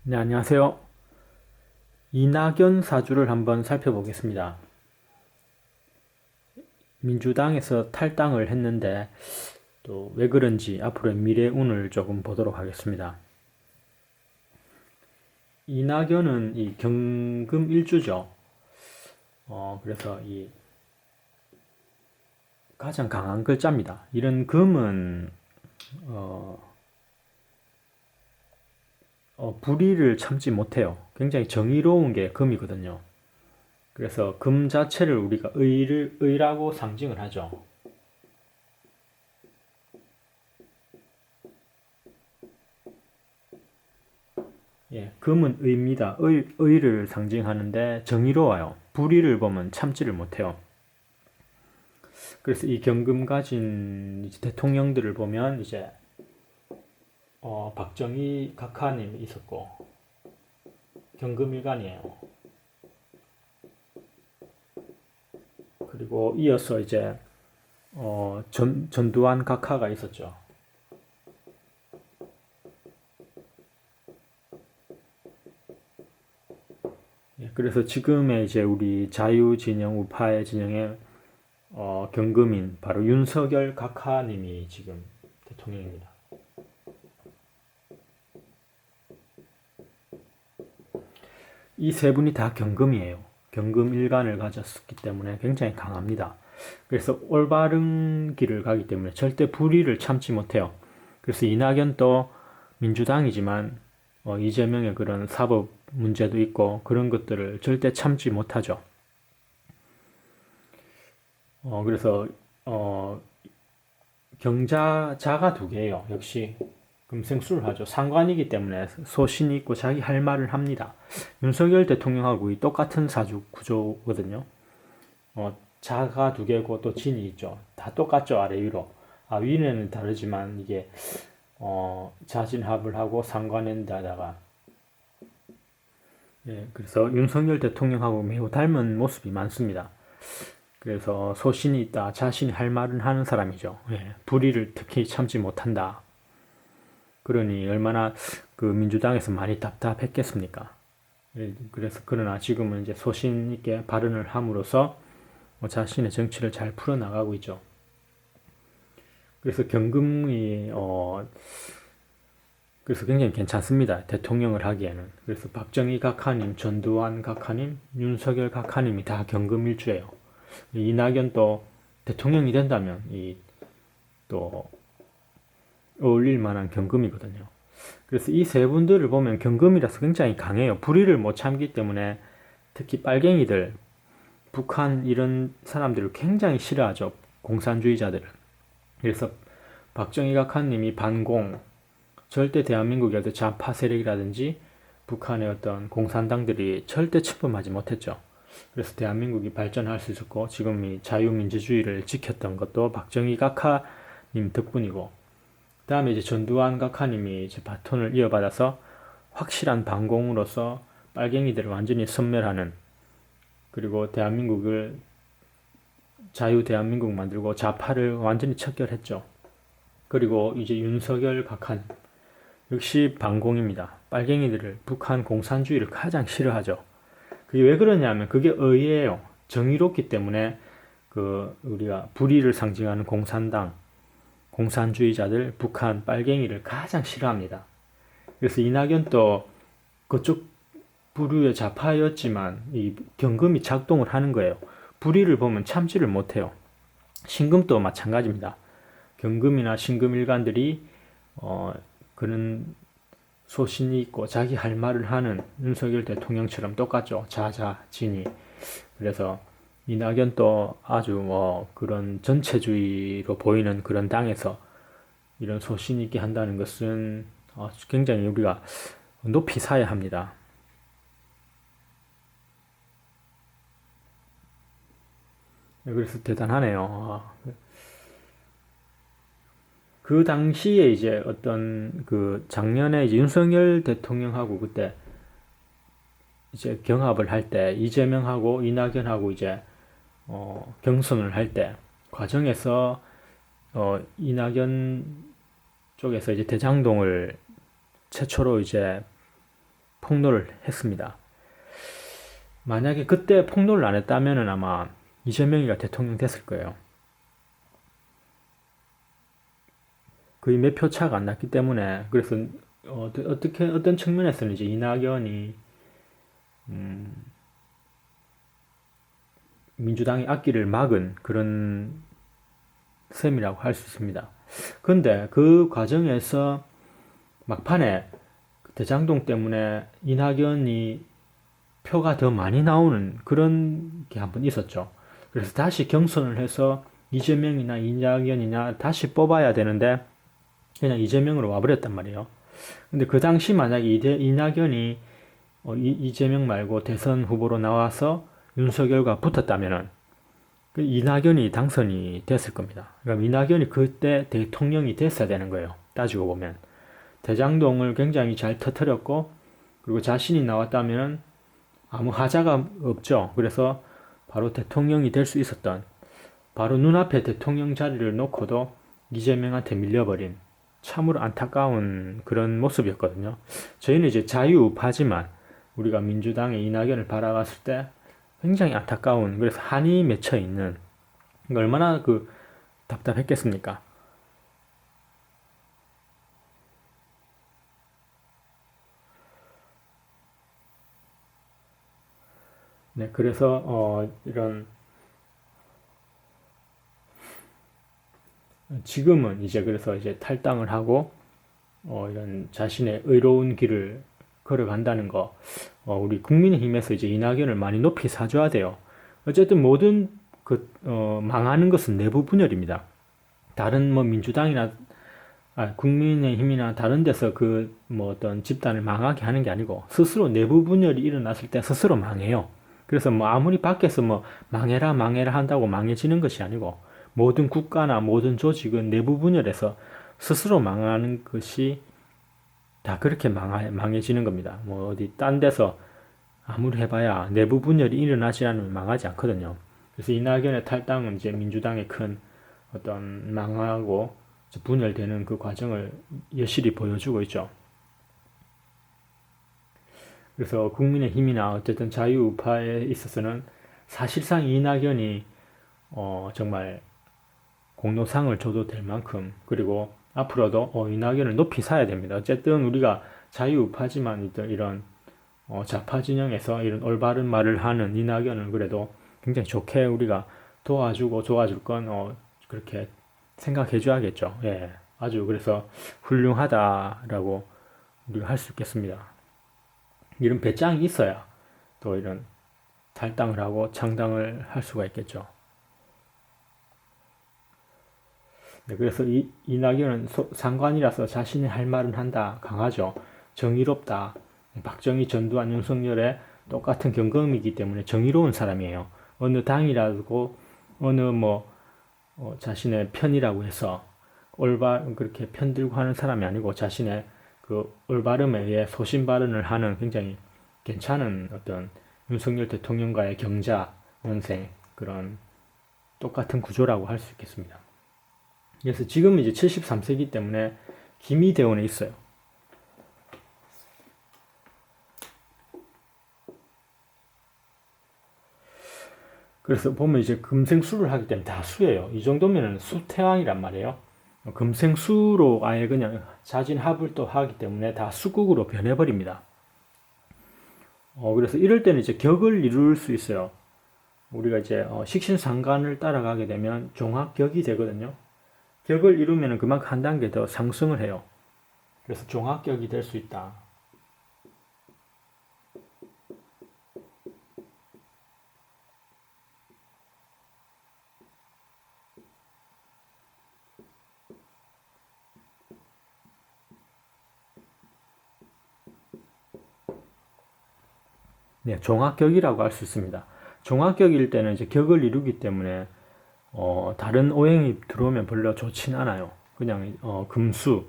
네, 안녕하세요. 이낙연 사주를 한번 살펴보겠습니다. 민주당에서 탈당을 했는데 또 왜 그런지 앞으로의 미래운을 조금 보도록 하겠습니다. 이낙연은 이 경금 일주죠. 그래서 이 가장 강한 글자입니다. 이런 금은 불의를 참지 못해요. 굉장히 정의로운 게 금이거든요. 그래서 금 자체를 우리가 의라고 상징을 하죠. 예, 금은 의입니다. 의를 상징하는데 정의로워요. 불의를 보면 참지를 못해요. 그래서 이 경금 가진 대통령들을 보면 이제 박정희 각하님이 있었고 경금일간이에요. 그리고 이어서 이제 전두환 각하가 있었죠. 예, 그래서 지금의 이제 우리 자유진영 우파의 진영의 경금인 바로 윤석열 각하님이 지금 대통령입니다. 이 세 분이 다 경금이에요. 경금 일간을 가졌기 때문에 굉장히 강합니다. 그래서 올바른 길을 가기 때문에 절대 불의를 참지 못해요. 그래서 이낙연도 민주당이지만 이재명의 그런 사법 문제도 있고 그런 것들을 절대 참지 못하죠. 그래서 경자자가 두 개예요. 역시 금생수를 하죠. 상관이기 때문에 소신이 있고 자기 할 말을 합니다. 윤석열 대통령하고 똑같은 사주 구조거든요. 자가 두 개고 또 진이 있죠. 다 똑같죠. 아래 위로. 위는 다르지만 이게 자진합을 하고 상관인데다가 예, 그래서 윤석열 대통령하고 매우 닮은 모습이 많습니다. 그래서 소신이 있다, 자신이 할 말은 하는 사람이죠. 예, 불의를 특히 참지 못한다. 그러니 얼마나 그 민주당에서 많이 답답했겠습니까? 예, 그래서 그러나 지금은 이제 소신 있게 발언을 함으로써 자신의 정치를 잘 풀어나가고 있죠. 그래서 경금이 그래서 굉장히 괜찮습니다. 대통령을 하기에는. 그래서 박정희 각하님, 전두환 각하님, 윤석열 각하님이 다 경금일주예요. 이낙연 또 대통령이 된다면 또 어울릴 만한 경금이거든요. 그래서 이 세 분들을 보면 경금이라서 굉장히 강해요. 불의를 못 참기 때문에 특히 빨갱이들, 북한 이런 사람들을 굉장히 싫어하죠. 공산주의자들은. 그래서 박정희 각하님이 반공, 절대 대한민국의 어떤 좌파 세력이라든지 북한의 어떤 공산당들이 절대 침범하지 못했죠. 그래서 대한민국이 발전할 수 있었고 지금 이 자유민주주의를 지켰던 것도 박정희 각하님 덕분이고 그 다음에 이제 전두환 각하님이 이제 바톤을 이어받아서 확실한 반공으로서 빨갱이들을 완전히 섬멸하는 그리고 대한민국을 자유 대한민국 만들고 좌파를 완전히 척결했죠. 그리고 이제 윤석열 각하님 역시 반공입니다. 빨갱이들을 북한 공산주의를 가장 싫어하죠. 그게 왜 그러냐면 그게 의예요. 정의롭기 때문에 우리가 불의를 상징하는 공산당, 공산주의자들, 북한 빨갱이를 가장 싫어합니다. 그래서 이낙연도 그쪽 부류의 좌파였지만 이 경금이 작동을 하는 거예요. 불의를 보면 참지를 못해요. 신금도 마찬가지입니다. 경금이나 신금 일간들이 그런 소신이 있고 자기 할 말을 하는 윤석열 대통령처럼 똑같죠. 자자진이. 그래서 이낙연도 아주 그런 전체주의로 보이는 그런 당에서 이런 소신 있게 한다는 것은 굉장히 우리가 높이 사야 합니다. 그래서 대단하네요. 그 당시에 이제 어떤 그 작년에 이제 윤석열 대통령하고 그때 이제 경합을 할 때 이재명하고 이낙연하고 이제 경선을 할 때 과정에서 이낙연 쪽에서 이제 대장동을 최초로 이제 폭로를 했습니다. 만약에 그때 폭로를 안 했다면 아마 이재명이가 대통령 됐을 거예요. 거의 몇 표 차가 안 났기 때문에. 그래서 어떤 측면에서는 이제 이낙연이 민주당의 앞길을 막은 그런 셈이라고 할 수 있습니다. 그런데 그 과정에서 막판에 대장동 때문에 이낙연이 표가 더 많이 나오는 그런 게 한 번 있었죠. 그래서 다시 경선을 해서 이재명이나 이낙연이나 다시 뽑아야 되는데 그냥 이재명으로 와버렸단 말이에요. 근데 그 당시 만약에 이낙연이 이재명 말고 대선 후보로 나와서 윤석열과 붙었다면은 그 이낙연이 당선이 됐을 겁니다. 그러니까 이낙연이 그때 대통령이 됐어야 되는 거예요. 따지고 보면 대장동을 굉장히 잘 터뜨렸고 그리고 자신이 나왔다면 아무 하자가 없죠. 그래서 바로 대통령이 될 수 있었던 바로 눈앞에 대통령 자리를 놓고도 이재명한테 밀려버린 참으로 안타까운 그런 모습이었거든요. 저희는 이제 자유우파지만 우리가 민주당의 이낙연을 바라봤을 때 굉장히 안타까운, 그래서 한이 맺혀 있는, 얼마나 답답했겠습니까? 네, 그래서 이런 지금은 이제 그래서 이제 탈당을 하고 이런 자신의 의로운 길을 걸어간다는 거, 우리 국민의힘에서 이제 이낙연을 많이 높이 사줘야 돼요. 어쨌든 모든 망하는 것은 내부 분열입니다. 다른 뭐 민주당이나 국민의힘이나 다른 데서 어떤 집단을 망하게 하는 게 아니고 스스로 내부 분열이 일어났을 때 스스로 망해요. 그래서 뭐 아무리 밖에서 뭐 망해라 한다고 망해지는 것이 아니고 모든 국가나 모든 조직은 내부 분열에서 스스로 망하는 것이 다 그렇게 망해지는 겁니다. 뭐 어디 딴 데서 아무리 해봐야 내부 분열이 일어나지 않으면 망하지 않거든요. 그래서 이낙연의 탈당은 이제 민주당의 큰 어떤 망하고 분열되는 그 과정을 여실히 보여주고 있죠. 그래서 국민의힘이나 어쨌든 자유우파에 있어서는 사실상 이낙연이 정말 공로상을 줘도 될 만큼, 그리고 앞으로도 이낙연을 높이 사야 됩니다. 어쨌든 우리가 자유우파지만 이런 좌파 진영에서 이런 올바른 말을 하는 이낙연을 그래도 굉장히 좋게 우리가 도와주고 도와줄 건 그렇게 생각해 줘야겠죠. 예. 아주 그래서 훌륭하다라고 우리가 할 수 있겠습니다. 이런 배짱이 있어야 또 이런 탈당을 하고 창당을 할 수가 있겠죠. 네, 그래서 이낙연은 상관이라서 자신이 할 말은 한다. 강하죠. 정의롭다. 박정희, 전두환, 윤석열의 똑같은 경검이기 때문에 정의로운 사람이에요. 어느 당이라고 어느 자신의 편이라고 해서 그렇게 편들고 하는 사람이 아니고 자신의 그 올바름에 의해 소신 발언을 하는 굉장히 괜찮은 어떤 윤석열 대통령과의 경자 연생, 그런 똑같은 구조라고 할 수 있겠습니다. 그래서 지금 이제 73세기 때문에 기미대원에 있어요. 그래서 보면 이제 금생수를 하기 때문에 다 수예요. 이 정도면은 수태왕이란 말이에요. 금생수로 아예 그냥 자진합을 또 하기 때문에 다 수국으로 변해버립니다. 그래서 이럴 때는 이제 격을 이룰 수 있어요. 우리가 이제 식신상관을 따라가게 되면 종합격이 되거든요. 격을 이루면 그만큼 한 단계 더 상승을 해요. 그래서 종합격이 될 수 있다. 네, 종합격이라고 할 수 있습니다. 종합격일 때는 이제 격을 이루기 때문에 다른 오행이 들어오면 별로 좋진 않아요. 그냥 금수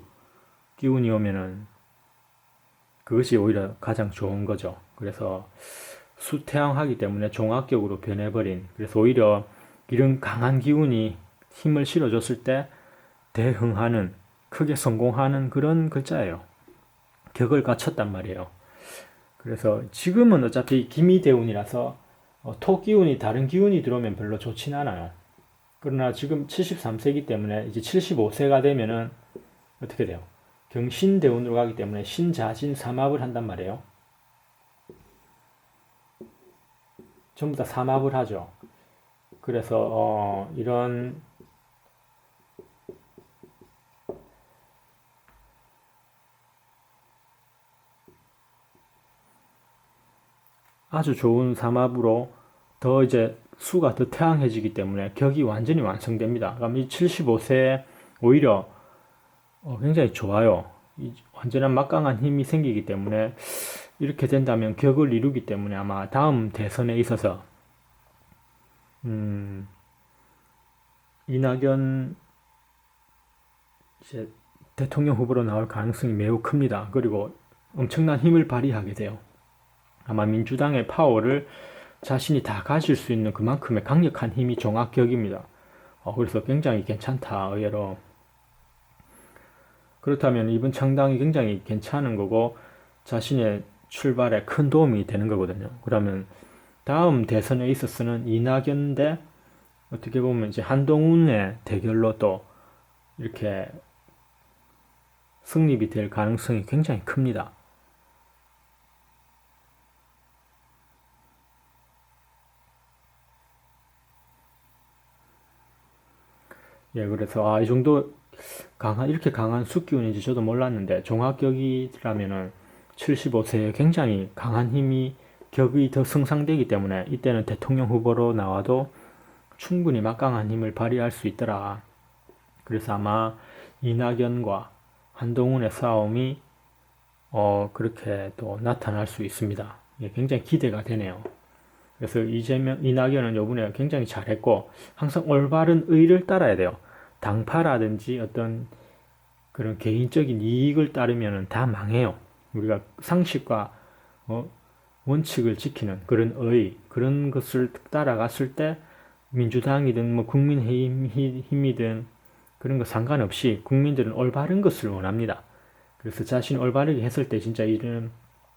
기운이 오면은 그것이 오히려 가장 좋은 거죠. 그래서 수태양하기 때문에 종합격으로 변해버린, 그래서 오히려 이런 강한 기운이 힘을 실어줬을 때 대흥하는, 크게 성공하는 그런 글자예요. 격을 갖췄단 말이에요. 그래서 지금은 어차피 기미대운이라서 토 기운이 다른 기운이 들어오면 별로 좋진 않아요. 그러나 지금 73세이기 때문에 이제 75세가 되면은 어떻게 돼요? 경신대운으로 가기 때문에 신자진 삼합을 한단 말이에요. 전부 다 삼합을 하죠. 그래서 이런 아주 좋은 삼합으로 더 이제 수가 더 태양해지기 때문에 격이 완전히 완성됩니다. 그럼 이 75세에 오히려 굉장히 좋아요. 완전한 막강한 힘이 생기기 때문에 이렇게 된다면 격을 이루기 때문에 아마 다음 대선에 있어서 이낙연 이제 대통령 후보로 나올 가능성이 매우 큽니다. 그리고 엄청난 힘을 발휘하게 돼요. 아마 민주당의 파워를 자신이 다 가질 수 있는 그만큼의 강력한 힘이 종합격입니다. 그래서 굉장히 괜찮다, 의외로. 그렇다면 이번 창당이 굉장히 괜찮은 거고 자신의 출발에 큰 도움이 되는 거거든요. 그러면 다음 대선에 있어서는 이낙연 대 어떻게 보면 이제 한동훈의 대결로 또 이렇게 승립이 될 가능성이 굉장히 큽니다. 예, 그래서 이 정도 이렇게 강한 숫기운인지 저도 몰랐는데 종합격이라면은 75세에 굉장히 강한 힘이 격이 더 승상되기 때문에 이때는 대통령 후보로 나와도 충분히 막강한 힘을 발휘할 수 있더라. 그래서 아마 이낙연과 한동훈의 싸움이 그렇게 또 나타날 수 있습니다. 예, 굉장히 기대가 되네요. 그래서 이낙연은 요번에 굉장히 잘했고 항상 올바른 의를 따라야 돼요. 당파라든지 어떤 그런 개인적인 이익을 따르면 다 망해요. 우리가 상식과 원칙을 지키는 그런 그런 것을 따라갔을 때 민주당이든 뭐 국민의힘이든 그런 거 상관없이 국민들은 올바른 것을 원합니다. 그래서 자신이 올바르게 했을 때 진짜 이런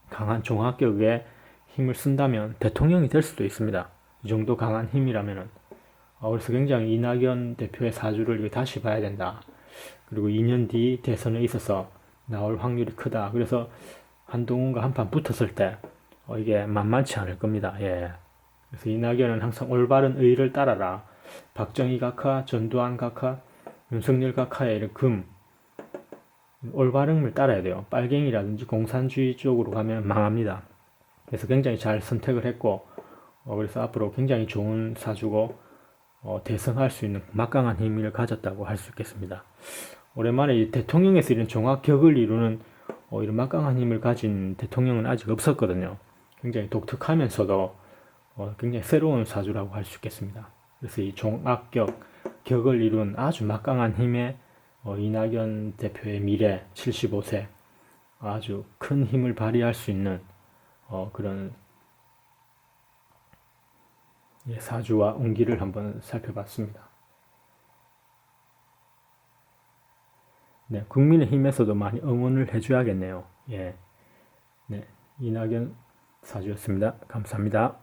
강한 종합격에 힘을 쓴다면 대통령이 될 수도 있습니다. 이 정도 강한 힘이라면은. 그래서 굉장히 이낙연 대표의 사주를 다시 봐야 된다. 그리고 2년 뒤 대선에 있어서 나올 확률이 크다. 그래서 한동훈과 한판 붙었을 때 이게 만만치 않을 겁니다. 예. 그래서 이낙연은 항상 올바른 의를 따라라. 박정희 각하, 전두환 각하, 윤석열 각하의 이런 올바름을 따라야 돼요. 빨갱이라든지 공산주의 쪽으로 가면 망합니다. 그래서 굉장히 잘 선택을 했고 그래서 앞으로 굉장히 좋은 사주고 대성할 수 있는 막강한 힘을 가졌다고 할 수 있겠습니다. 오랜만에 대통령에서 이런 종합격을 이루는 이런 막강한 힘을 가진 대통령은 아직 없었거든요. 굉장히 독특하면서도 굉장히 새로운 사주라고 할 수 있겠습니다. 그래서 이 격을 이룬 아주 막강한 힘의 이낙연 대표의 미래 75세 아주 큰 힘을 발휘할 수 있는 그런 사주와 운기를 한번 살펴봤습니다. 네, 국민의힘에서도 많이 응원을 해줘야겠네요. 예, 네, 이낙연 사주였습니다. 감사합니다.